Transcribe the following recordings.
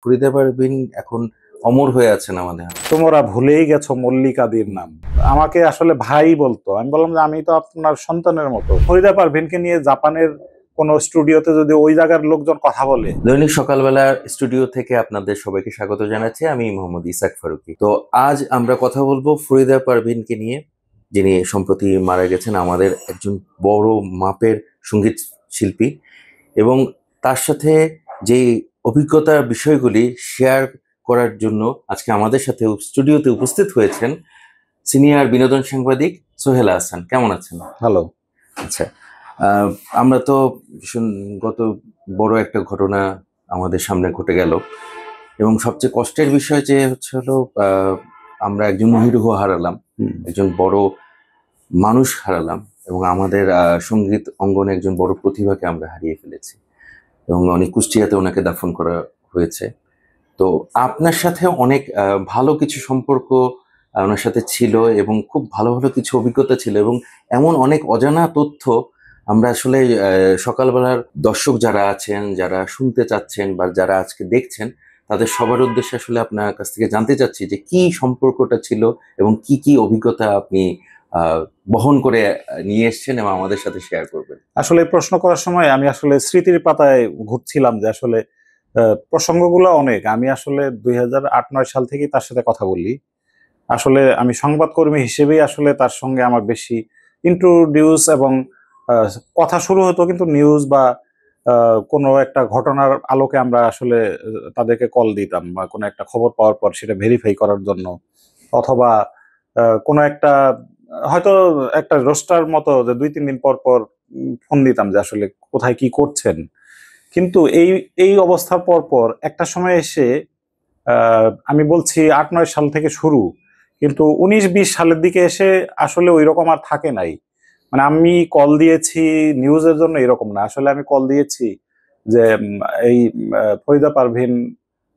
ফরিদা পারভীন এখন অমর হয়ে আছেন আমাদের। তোমরা ভুলেই গেছো মল্লিকাদির নাম। আমাকে আসলে ভাই বলতো। আমি বললাম যে আমি তো আপনার সন্তানের মতো। ফরিদা পারভীনকে নিয়ে জাপানের কোন স্টুডিওতে যদি ওই জায়গার লোকজন কথা বলে। দৈনিক সকালবেলা স্টুডিও থেকে আপনাদের সবাইকে স্বাগত জানাচ্ছি। আমি মোহাম্মদ ইসাক ফারুকী। তো আজ আমরা কথা বলবো ফরিদা পারভীনকে নিয়ে, যিনি সম্প্রতি মারা গেছেন, আমাদের একজন বড় মাপের সঙ্গীত শিল্পী, এবং তার সাথে যে অভিজ্ঞতার বিষয়গুলি শেয়ার করার জন্য আজকে আমাদের সাথে স্টুডিওতে উপস্থিত হয়েছেন সিনিয়র বিনোদন সাংবাদিক সোহেল আহসান। কেমন আছেন? ভালো। আচ্ছা, আমরা তো গত বড় একটা ঘটনা আমাদের সামনে ঘটে গেল, এবং সবচেয়ে কষ্টের বিষয় যে হলো আমরা একজন মহিরুহ হারালাম, একজন বড় মানুষ হারালাম, এবং আমাদের সঙ্গীত অঙ্গনে একজন বড় প্রতিভাকে আমরা হারিয়ে ফেলেছি, এবং অনেক কুষ্টিয়াতে ওনাকে দাফন করা হয়েছে। তো আপনার সাথে অনেক ভালো কিছু সম্পর্ক ওনার সাথে ছিল, এবং খুব ভালো ভালো কিছু অভিজ্ঞতা ছিল, এবং এমন অনেক অজানা তথ্য আমরা আসলে সকালবেলার দর্শক যারা আছেন, যারা শুনতে চাচ্ছেন বা যারা আজকে দেখছেন, তাদের সবার উদ্দেশ্যে আসলে আপনার কাছ থেকে জানতে চাচ্ছি যে কি সম্পর্কটা ছিল এবং কি কি অভিজ্ঞতা আপনি বহন করে নিয়ে এসছেন এবং আমাদের সাথে শেয়ার করবেন। আসলে প্রশ্ন করার সময় আমি আসলে স্মৃতির পাতায় ঘুরছিলাম যে আসলে প্রসঙ্গগুলো অনেক। আমি আসলে 2008-9 সাল থেকেই তার সাথে কথা বলি। আসলে আমি সংবাদকর্মী হিসেবেই আসলে তার সঙ্গে আমার বেশি ইন্ট্রোডিউস, এবং কথা শুরু হতো কিন্তু নিউজ বা কোনো একটা ঘটনার আলোকে আমরা আসলে তাদেরকে কল দিতাম, বা কোনো একটা খবর পাওয়ার পর সেটা ভেরিফাই করার জন্য, অথবা কোনো একটা হয়তো একটা রোস্টার মতো যে 2-3 দিন পর পর ফোন দিতাম যে আসলে কোথায় কি করছেন। কিন্তু এই এই অবস্থার পর পর একটা সময় এসে আমি বলছি 8-9 সাল থেকে শুরু, কিন্তু 19-20 সালের দিকে এসে আসলে ওই রকম আর থাকে নাই। মানে আমি কল দিয়েছি নিউজের জন্য এরকম না, আসলে আমি কল দিয়েছি যে এই ফরিদা পারভীন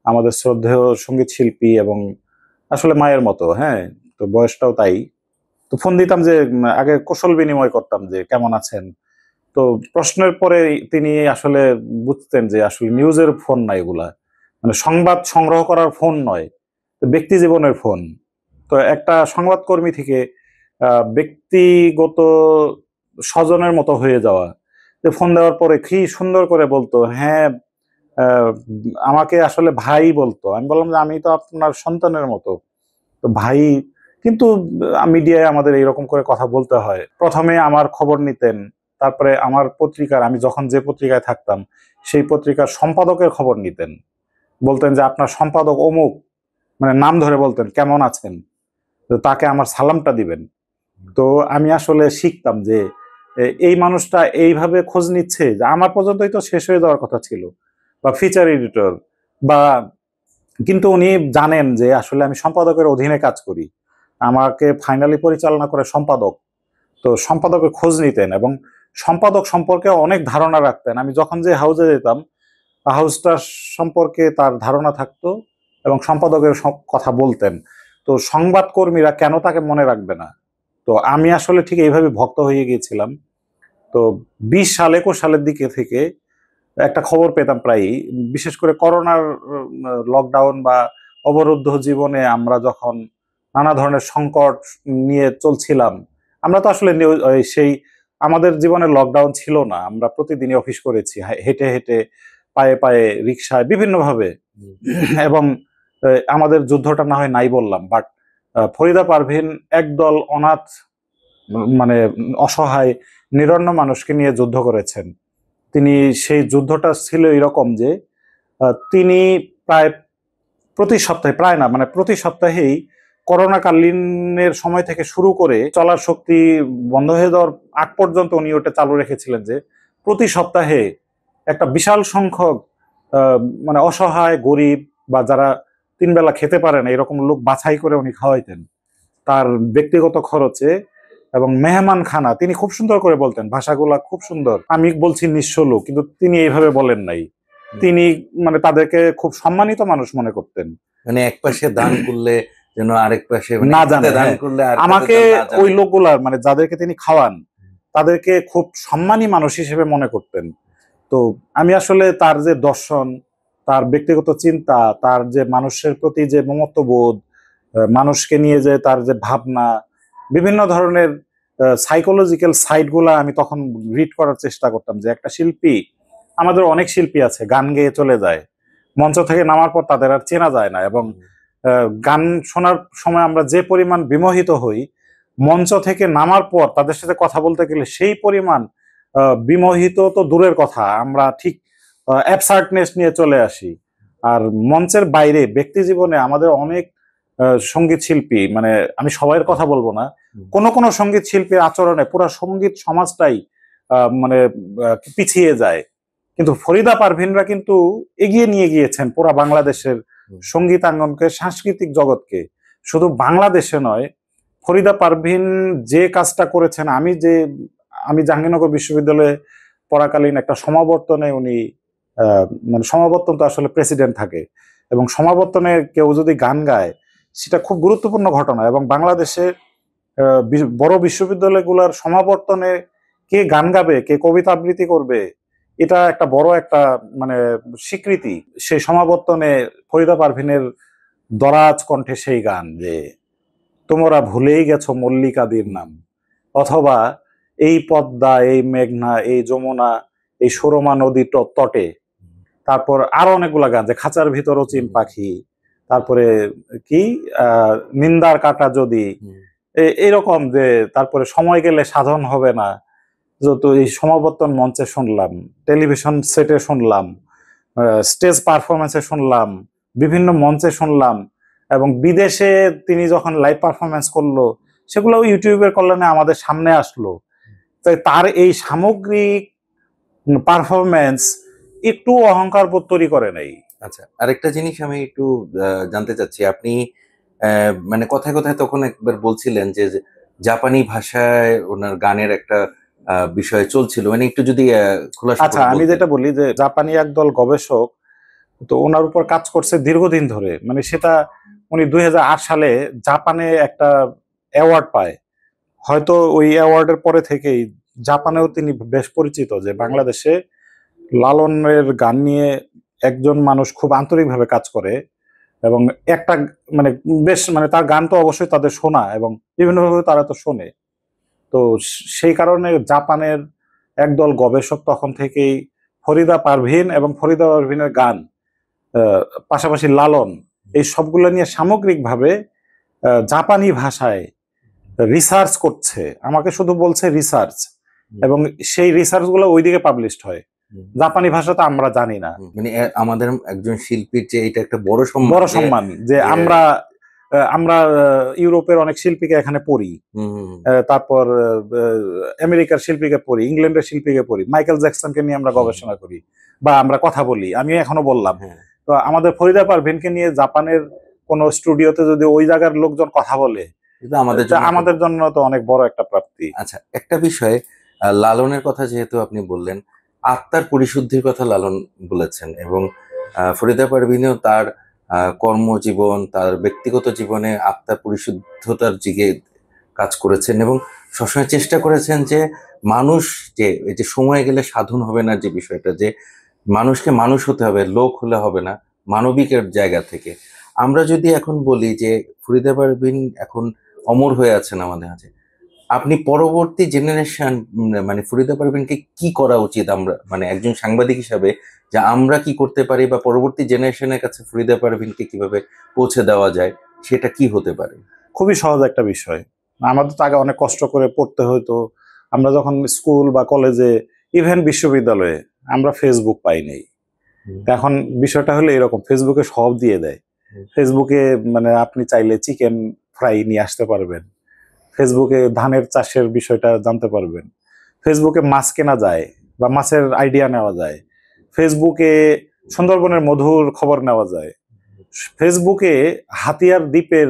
আমাদের শ্রদ্ধেয় সঙ্গীত শিল্পী, এবং আসলে মায়ের মতো, হ্যাঁ, তো বয়সটাও তাই। তো ফোন দিতাম যে আগে কুশল বিনিময় করতাম যে কেমন আছেন। তো প্রশ্নের পরে তিনি আসলে বুঝতেন যে আসলে নিউজের ফোন না এগুলা, মানে সংবাদ সংগ্রহ করার ফোন নয়, ব্যক্তি জীবনের ফোন। তো একটা সংবাদকর্মী থেকে ব্যক্তিগত স্বজনের মতো হয়ে যাওয়া, যে ফোন দেওয়ার পরে কি সুন্দর করে বলতো, হ্যাঁ, আহ, আমাকে আসলে ভাই বলতো। আমি বললাম যে আমি তো আপনার সন্তানের মতো। তো ভাই, কিন্তু মিডিয়ায় আমাদের এইরকম করে কথা বলতে হয়। প্রথমে আমার খবর নিতেন, তারপরে আমার পত্রিকার, আমি যখন যে পত্রিকায় থাকতাম সেই পত্রিকার সম্পাদকের খবর নিতেন। বলতেন যে আপনার সম্পাদক অমুক, মানে নাম ধরে বলতেন কেমন আছেন, তো তাকে আমার সালামটা দিবেন। তো আমি আসলে শিখতাম যে এই মানুষটা এইভাবে খোঁজ নিচ্ছে, যে আমার পর্যন্তই তো শেষ হয়ে যাওয়ার কথা ছিল, বা ফিচার এডিটর, বা, কিন্তু উনি জানেন যে আসলে আমি সম্পাদকের অধীনে কাজ করি, আমাকে ফাইনালি পরিচালনা করে সম্পাদক। তো সম্পাদকের খোঁজ নিতেন এবং সম্পাদক সম্পর্কে অনেক ধারণা রাখতেন। আমি যখন যে হাউসে যেতাম, হাউসটা সম্পর্কে তার ধারণা থাকতো, এবং সম্পাদকের কথা বলতেন। তো সংবাদকর্মীরা কেন তাকে মনে রাখবে না? তো আমি আসলে ঠিক এইভাবে ভক্ত হয়ে গিয়েছিলাম। তো 20 সাল 21 সালের দিকে থেকে একটা খবর পেতাম প্রায়ই, বিশেষ করে করোনার লকডাউন বা অবরুদ্ধ জীবনে আমরা যখন নানা ধরনের সংকট নিয়ে চলছিলাম। আমরা তো আসলে সেই আমাদের জীবনে লকডাউন ছিল না, আমরা প্রতিদিনই অফিস করেছি, হেঁটে হেঁটে, পায়ে পায়ে, রিক্সায়, বিভিন্নভাবে। এবং আমাদের যুদ্ধটা না হয় নাই বললাম, বাট ফরিদা পারভীন একদল অনাথ, মানে অসহায় নিরন্ন মানুষকে নিয়ে যুদ্ধ করেছেন। তিনি সেই যুদ্ধটা ছিল এরকম যে তিনি প্রায় প্রতি সপ্তাহে, প্রায় না মানে প্রতি সপ্তাহেই, করোনা কালীনের সময় থেকে শুরু করে চলার শক্তি বন্ধ হয়ে যাওয়ার আগ পর্যন্ত উনি ওটা চালু রেখেছিলেন, যে প্রতি সপ্তাহে একটা বিশাল সংখ্যক মানে অসহায়, গরিব, বা যারা 3 বেলা খেতে পারে না এরকম লোক বাছাই করে উনি খাওয়াইতেন তার ব্যক্তিগত খরচে। এবং মেহমান খানা তিনি খুব সুন্দর করে বলতেন, ভাষাগুলা খুব সুন্দর। আমি বলছি নিঃস্ব লোক, কিন্তু তিনি এইভাবে বলেন নাই। তিনি মানে তাদেরকে খুব সম্মানিত মানুষ মনে করতেন। মানে এক পাশে দান করলে যেন আরেক পাশে না জানে, দান হ্যাঁ। করলে আর আমাকে ওই লোকগুলার, মানে যাদেরকে তিনি খাওয়ান, তাদেরকে খুব সম্মানী মানুষ হিসেবে মনে করতেন। তো আমি আসলে তার যে দর্শন, তার ব্যক্তিগত চিন্তা, তার যে মানুষের প্রতি যে মমত্ববোধ, মানুষকে নিয়ে যে তার যে ভাবনা, বিভিন্ন ধরনের সাইকোলজিক্যাল সাইড গুলা আমি তখন রিড করার চেষ্টা করতাম। যে একটা শিল্পী, আমাদের অনেক শিল্পী আছে গান গেয়ে চলে যায়, মঞ্চ থেকে নামার পর তাদের আর চেনা যায় না, এবং গান শোনার সময় আমরা যে পরিমাণ বিমোহিত হই, মঞ্চ থেকে নামার পর তাদের সাথে কথা বলতে গেলে সেই পরিমাণ বিমোহিত তো দূরের কথা, আমরা ঠিক অ্যাবসার্টনেস নিয়ে চলে আসি। আর মঞ্চের বাইরে ব্যক্তি জীবনে আমাদের অনেক সঙ্গীত শিল্পী, মানে আমি সবাইয়ের কথা বলবো না, কোন কোন সঙ্গীত শিল্পীর আচরণে পুরো সঙ্গীত সমাজটাই মানে পিছিয়ে যায়। কিন্তু ফরিদা পারভিনরা কিন্তু এগিয়ে নিয়ে গিয়েছেন পুরা বাংলাদেশের সঙ্গীতাঙ্গনকে, সাংস্কৃতিক জগৎকে। শুধু বাংলাদেশে নয়, ফরিদা পারভিন যে কাজটা করেছেন, আমি জাহাঙ্গীরনগর বিশ্ববিদ্যালয়ে পড়াকালীন একটা সমাবর্তনে উনি মানে সমাবর্তন তো আসলে প্রেসিডেন্ট থাকে, এবং সমাবর্তনে কেউ যদি গান গায় সেটা খুব গুরুত্বপূর্ণ ঘটনা। এবং বাংলাদেশে বড় বিশ্ববিদ্যালয়গুলোর সমাবর্তনে কে গান গাবে, কে কবিতা আবৃত্তি করবে, এটা একটা বড় একটা মানে স্বীকৃতি। সেই সমাবর্তনে ফরিদা পারভিনের দরাজ কণ্ঠে সেই গান, যে তোমরা ভুলেই গেছো মল্লিকাদির নাম, অথবা এই পদ্মা, এই মেঘনা, এই যমুনা, এই সুরমা নদী তটে, তারপর আরো অনেকগুলা গান, যে খাঁচার ভিতর চিন পাখি, তারপরে কি নিন্দার কাটা যদি, এইরকম, যে তারপরে সময় গেলে সাধন হবে না, যত এই সমাবর্তন মঞ্চে শুনলাম, টেলিভিশন সেটে শুনলাম, স্টেজ পারফরমেন্সে শুনলাম, বিভিন্ন মঞ্চে শুনলাম, এবং বিদেশে তিনি যখন লাইভ পারফরমেন্স করলো সেগুলো ইউটিউবের কল্যাণে আমাদের সামনে আসলো। তাই তার এই সামগ্রিক পারফরমেন্স একটু অহংকার বোধ তৈরি করে নাই। আচ্ছা, আরেকটা জিনিস আমি একটু জানতে চাচ্ছি। আপনি মানে কথায় কথায় তখন একবার বলছিলেন যে জাপানি ভাষায় ওনার গানের একটা বিষয় চলছিল, মানে একটু যদি খোলাসা আচ্ছা, করে আমি বলতেন। যেটা বলি যে জাপানি একদল গবেষক তো ওনার উপর কাজ করছে দীর্ঘদিন ধরে, মানে সেটা উনি 2008 সালে জাপানে একটা অ্যাওয়ার্ড পায়। হয়তো ওই অ্যাওয়ার্ডের পরে থেকেই জাপানেও তিনি বেশ পরিচিত, যে বাংলাদেশে লালনের গান নিয়ে একজন মানুষ খুব আন্তরিকভাবে কাজ করে, এবং একটা মানে বেশ মানে তার গান তো অবশ্যই তাদের শোনা, এবং বিভিন্নভাবে তারা তো শোনে। তো সেই কারণে জাপানের একদল গবেষক তখন থেকেই ফরিদা পারভিন এবং ফরিদা পারভিনের গান, পাশাপাশি লালন, এই সবগুলো নিয়ে সামগ্রিকভাবে জাপানি ভাষায় রিসার্চ করছে। আমাকে শুধু বলছে রিসার্চ, এবং সেই রিসার্চ গুলো ওইদিকে পাবলিশড হয়। জাপানি ভাষা তো আমরা জানি না। মানে আমাদের একজন শিল্পীর যে এটা একটা বড় সম্মান, বড় সম্মান যে আমরা ইউরোপের অনেক শিল্পীকে এখানে পড়ি, তারপর আমেরিকার শিল্পীকে পড়ি, ইংল্যান্ডের শিল্পীকে পড়ি, মাইকেল জ্যাকসনকে নিয়ে আমরা গবেষণা করি বা আমরা কথা বলি। আমি এখনো বললাম, তো আমাদের ফরিদা পারভিনকে নিয়ে জাপানের কোন স্টুডিওতে যদি ওই জায়গার লোকজন কথা বলে, আমাদের জন্য তো অনেক বড় একটা প্রাপ্তি। আচ্ছা, একটা বিষয়, লালনের কথা যেহেতু আপনি বললেন, আত্মার পরিশুদ্ধির কথা লালন বলেছেন, এবং ফরিদা পারভিনও তার কর্মজীবন, তার ব্যক্তিগত জীবনে আত্মার পরিশুদ্ধতার দিকে কাজ করেছেন, এবং সবসময় চেষ্টা করেছেন যে মানুষ যে এই যে সময় গেলে সাধন হবে না, যে বিষয়টা, যে মানুষকে মানুষ হতে হবে, লোক হলে হবে না, মানবিকের জায়গা থেকে। আমরা যদি এখন বলি যে ফরিদা পারভিন এখন অমর হয়ে আছেন আমাদের কাছে, আপনি পরবর্তী জেনারেশন মানে ফরিদা পারভিনকে কি করা উচিত, আমরা মানে একজন সাংবাদিক হিসাবে, যে আমরা কি করতে পারি, বা পরবর্তী জেনারেশনের কাছে ফরিদা পারভিনকে কিভাবে পৌঁছে দেওয়া যায়, সেটা কি হতে পারে? খুবই সহজ একটা বিষয়। আমাদের তো আগে অনেক কষ্ট করে পড়তে হতো। আমরা যখন স্কুল বা কলেজে, ইভেন বিশ্ববিদ্যালয়ে, আমরা ফেসবুক পাই নাই। এখন বিষয়টা হলো এরকম, ফেসবুকে সব দিয়ে দেয়। ফেসবুকে মানে আপনি চাইলে চিকেন ফ্রাই নিয়ে আসতে পারবেন, ফেসবুকে ধানের চাষের বিষয়টা জানতে পারবেন, ফেসবুকে মাছ কেনা যায় বা মাছের আইডিয়া নেওয়া যায়, ফেসবুকে সুন্দরবনের মধুর খবর নেওয়া যায়, ফেসবুকে হাতিয়ার দ্বীপের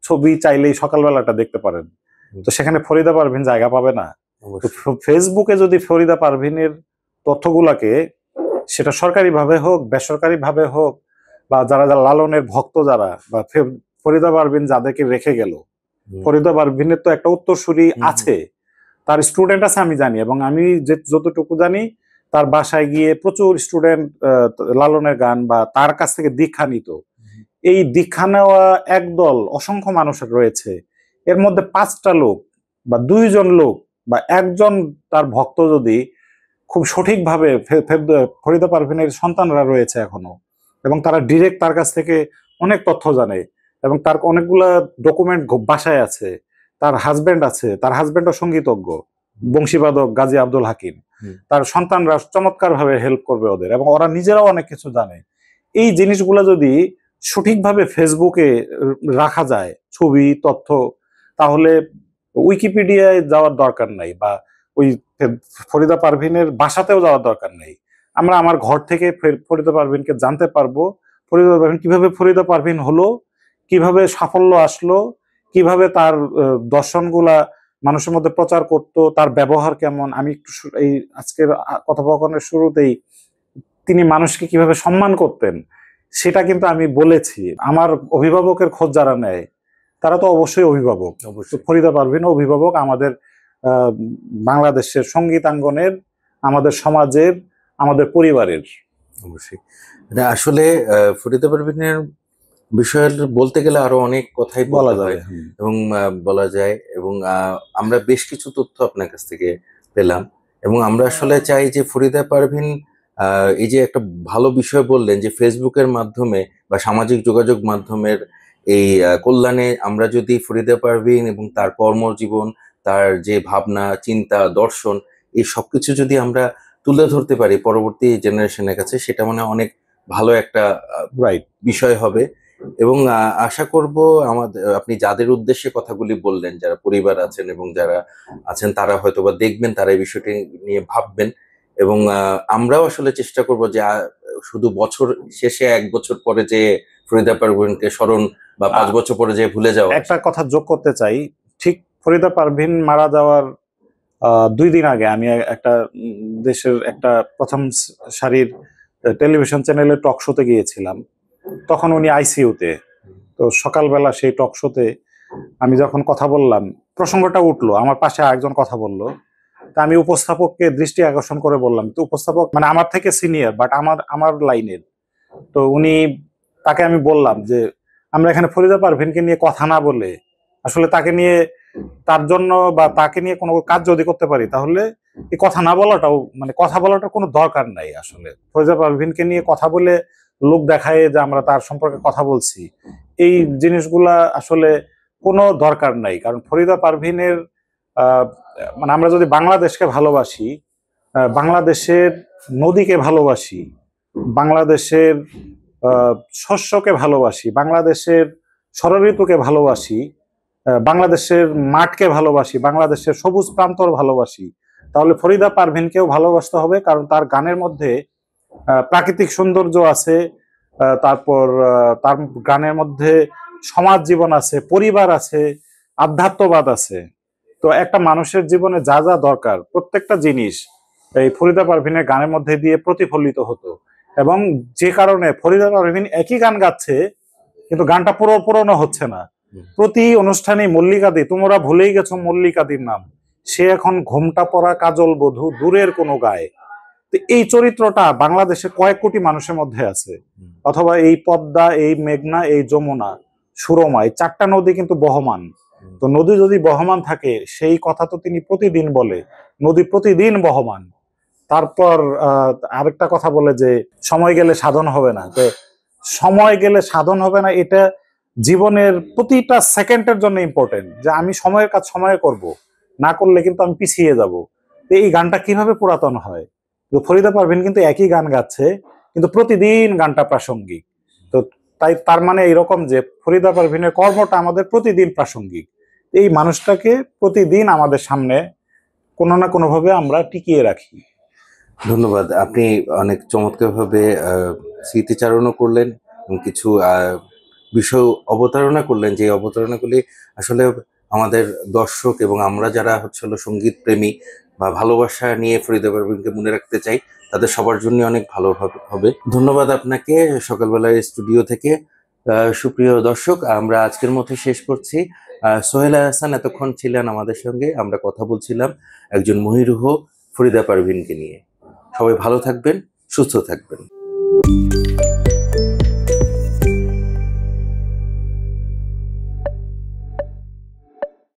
ছবি চাইলেই সকালবেলাটা দেখতে পারেন। তো সেখানে ফরিদা পারভিন জায়গা পাবে না? ফেসবুকে যদি ফরিদা পারভিনের তথ্যগুলাকে, সেটা সরকারি ভাবে হোক, বেসরকারি ভাবে হোক, বা যারা যারা লালনের ভক্ত যারা, বা ফরিদা পারভিন যাদেরকে রেখে গেল, ফরিদা পারভিনের তো একটা উত্তরসূরি আছে, তার স্টুডেন্ট আছে আমি জানি, এবং আমি যতটুকু জানি তার বাসায় গিয়ে প্রচুর স্টুডেন্ট লালনের গান বা তার কাছ থেকে দীক্ষা নিত। এই দীক্ষা নেওয়া একদল অসংখ্য মানুষ রয়েছে, এর মধ্যে 5টা লোক বা 2জন লোক বা একজন তার ভক্ত যদি খুব সঠিকভাবে ফরিদা পারভীনের সন্তানরা রয়েছে এখনো, এবং তারা ডিরেক্ট তার কাছ থেকে অনেক তথ্য জানে, এবং তার অনেকগুলা ডকুমেন্ট বাসায় আছে, তার হাজবেন্ড আছে, তার হাজবেন্ডও সঙ্গীতজ্ঞ, বংশীবাদক গাজী আব্দুল হাকিম, তার সন্তানরা চমৎকার ভাবে হেল্প করবে ওদের, এবং ওরা নিজেরাও অনেক কিছু জানে। এই জিনিসগুলো যদি সঠিকভাবে ফেসবুকে রাখা যায়, ছবি তথ্য, তাহলে উইকিপিডিয়ায় যাওয়ার দরকার নাই, বা ওই ফরিদা পারভীনের বাসাতেও যাওয়ার দরকার নেই। আমরা আমার ঘর থেকে ফরিদা পারভীনকে জানতে পারবো, ফরিদা পারভীন কিভাবে ফরিদা পারভীন হলো, কিভাবে সাফল্য আসলো, কিভাবে তার দর্শনগুলা মানুষের মধ্যে প্রচার করত, তার ব্যবহার কেমন। আমি একটু এই আজকের কথোপকথনের শুরুতেই তিনি মানুষকে কিভাবে সম্মান করতেন সেটা কিন্তু আমি বলেছি। আমার অভিভাবকের খোঁজ যারা নেয় তারা তো অবশ্যই অভিভাবক, অবশ্যই ফরিদা পারভীন অভিভাবক আমাদের বাংলাদেশের সঙ্গীতাঙ্গনের, আমাদের সমাজের, আমাদের পরিবারের। অবশ্যই এটা আসলে ফরিদা পারভীনের বিষয়ে বলতে গেলে আরো অনেক কথাই বলা বলা যায়। যায় এবং বলা যায়, এবং আমরা বেশ কিছু তথ্য আপনার কাছ থেকে পেলাম, এবং আমরা আসলে চাই যে ফরিদা পারভীন এই যে একটা ভালো বিষয় বললেন যে ফেসবুকের মাধ্যমে বা সামাজিক যোগাযোগ মাধ্যমের এই কল্যাণে আমরা যদি ফরিদা পারভীন এবং তার কর্মজীবন, তার যে ভাবনা চিন্তা দর্শন, এই সবকিছু যদি আমরা তুলে ধরতে পারি পরবর্তী জেনারেশনের কাছে, সেটা মনে হয় অনেক ভালো একটা রাইট বিষয় হবে। এবং আশা করব আমাদের আপনি যাদের উদ্দেশ্যে কথাগুলি বললেন, যারা পরিবার আছেন এবং যারা আছেন তারা হয়তোবা দেখবেন, তারা এই বিষয়টি নিয়ে ভাববেন, এবং আমরাও আসলে চেষ্টা করব যে শুধু বছর শেষে 1 বছর পরে যে ফরিদা পারভীনকে স্মরণ বা 5 বছর পরে যে ভুলে যাওয়া। একটা কথা যোগ করতে চাই, ঠিক ফরিদা পারভীন মারা যাওয়ার 2 দিন আগে আমি একটা দেশের একটা প্রথম সারির টেলিভিশন চ্যানেলে টক শোতে গিয়েছিলাম। তখন উনি আইসিইউতে। তো সকালবেলা সেই টক শোতে আমি যখন কথা বললাম, প্রসঙ্গটা উঠলো, আমার পাশে আরেকজন কথা বললো, তা আমি উপস্থাপককে দৃষ্টি আকর্ষণ করে বললাম, তো উপস্থাপক মানে আমার থেকে সিনিয়র বাট আমার আমার লাইনের, তো উনি, তাকে আমি বললাম যে আমরা এখানে ফরিদা পারভীনকে নিয়ে কথা না বলে আসলে তাকে নিয়ে, তার জন্য বা তাকে নিয়ে কোনো কাজ যদি করতে পারি তাহলে এই কথা না বলাটাও, মানে কথা বলাটার কোনো দরকার নাই। আসলে ফরিদা পারভীনকে নিয়ে কথা বলে লোক দেখায় যে আমরা তার সম্পর্কে কথা বলছি, এই জিনিসগুলা আসলে কোনো দরকার নাই। কারণ ফরিদা পারভীনের মানে আমরা যদি বাংলাদেশকে ভালোবাসি, বাংলাদেশের নদীকে ভালোবাসি, বাংলাদেশের শস্যকে ভালোবাসি, বাংলাদেশের ষড়ঋতুকে ভালোবাসি, বাংলাদেশের মাঠকে ভালোবাসি, বাংলাদেশের সবুজ প্রান্তর ভালোবাসি, তাহলে ফরিদা পারভীনকেও ভালোবাসতে হবে। কারণ তার গানের মধ্যে প্রাকৃতিক সৌন্দর্য আছে, তারপর তার গানের মধ্যে সমাজ জীবন আছে, পরিবার আছে, আধ্যাত্মবাদ আছে। তো একটা মানুষের জীবনে যা যা দরকার প্রত্যেকটা জিনিস এই ফরিদা পারভীনের গানের মধ্যে দিয়ে প্রতিফলিত হতো, এবং যে কারণে ফরিদা পারভীন একই গান গাচ্ছে কিন্তু গানটা পুরনো হচ্ছে না। প্রতি অনুষ্ঠানে মল্লিকাদি, তোমরা ভুলেই গেছো মল্লিকাদির নাম, সে এখন ঘোমটা পরা কাজল বধূ দূরের কোনো গায়ে। তো এই চরিত্রটা বাংলাদেশে কয়েক কোটি মানুষের মধ্যে আছে। অথবা এই পদ্মা, এই মেঘনা, এই যমুনা, সুরমা, এই 4টা নদী কিন্তু বহমান। তো নদী যদি বহমান থাকে, সেই কথা তো তিনি প্রতিদিন বলে, নদী প্রতিদিন বহমান। তারপর আরেকটা কথা বলে যে সময় গেলে সাধন হবে না। তো সময় গেলে সাধন হবে না, এটা জীবনের প্রতিটা সেকেন্ডের জন্য ইম্পর্টেন্ট, যে আমি সময়ের কাজ সময়ে করব, না করলে কিন্তু আমি পিছিয়ে যাব। তো এই গানটা কিভাবে পুরাতন হয়? তো ফরিদা পারভীন কিন্তু একই গান গাচ্ছে কিন্তু প্রতিদিন গানটা প্রাসঙ্গিক। তো তাই তার মানে এইরকম যে ফরিদা পারভীনের কর্মটা আমাদের প্রতিদিন প্রাসঙ্গিক। এই মানুষটাকে প্রতিদিন আমাদের সামনে কোনো না কোনো ভাবে আমরা টিকিয়ে রাখি। ধন্যবাদ, আপনি অনেক চমৎকারভাবে স্মৃতিচারণও করলেন এবং কিছু বিষয় অবতারণা করলেন, যে অবতারণাগুলি আসলে আমাদের দর্শক এবং আমরা যারা হচ্ছে হলো সঙ্গীত প্রেমী বা ভালোবাসা নিয়ে ফরিদা পারভীনকে মনে রাখতে চাই, তাদের সবার জন্য অনেক ভালো হবে। ধন্যবাদ আপনাকে সকালবেলায় স্টুডিও থেকে। সুপ্রিয় দর্শক, আমরা আজকের মতো শেষ করছি। সোহেলা হাসান এতক্ষণ ছিলেন আমাদের সঙ্গে, আমরা কথা বলছিলাম একজন মহিরুহ ফরিদা পারভীনকে নিয়ে। সবাই ভালো থাকবেন, সুস্থ থাকবেন।